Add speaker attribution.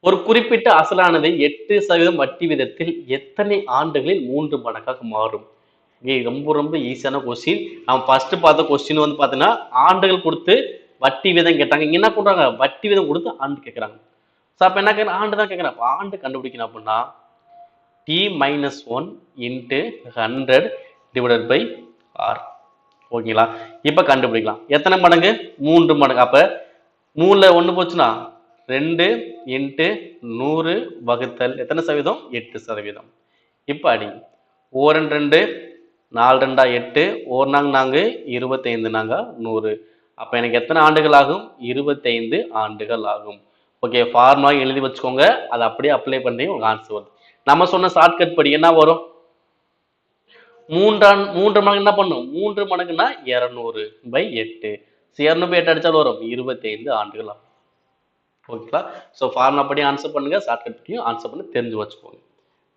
Speaker 1: ஒரு குறிப்பிட்ட அசலானது 8% வட்டி விதத்தில் எத்தனை ஆண்டுகளில் 3 மடங்காக மாறும்? ரொம்ப ரொம்ப ஈஸியான கொஸ்டின். நம்ம ஃபர்ஸ்ட் பார்த்த கொஸ்டின் வந்து பார்த்தீங்கன்னா, ஆண்டுகள் கொடுத்து வட்டி வீதம் கேட்டாங்க. இங்க என்ன பண்றாங்க? வட்டி வீதம் கொடுத்து ஆண்டு கேட்கறாங்க. ஸோ அப்ப என்ன கேட்கறாங்க? ஆண்டு தான் கேட்கறாங்க. அப்ப ஆண்டு கண்டுபிடிக்கணும் அப்படின்னா, t-1 into 100 divided by R. ஓகேங்களா? இப்ப கண்டுபிடிக்கலாம். எத்தனை மடங்கு? 3 மடங்கு. அப்ப 3ல 1 போச்சுன்னா 2 இன்ட்டு 100 வகுத்தல் எத்தனை சதவீதம்? 8%. இப்ப அடிங்க. ஓரன் 2 4 2 8 ஓர் நாங்க 4 25 நாங்க 100. அப்ப எனக்கு எத்தனை ஆண்டுகள் ஆகும்? 25 ஆண்டுகள் ஆகும். ஓகே, ஃபார்முலா எழுதி வச்சுக்கோங்க. அதை அப்படியே அப்ளை பண்ணி உங்க ஆன்சர் வருது. நம்ம சொன்ன ஷார்ட்கட் படி என்ன வரும்? 3 மடங்கு என்ன பண்ணும்? 3 மடங்குன்னா 200 பை 8. 200 பை 8 அடிச்சாலும் வரும் 25 ஆண்டுகள் ஆகும். ஓகேங்களா? ஸோ ஃபார்முலா படி ஆன்சர் பண்ணுங்க. ஷார்ட்கட் படியும் ஆன்சர் பண்ணி தெரிஞ்சு வச்சுக்கோங்க.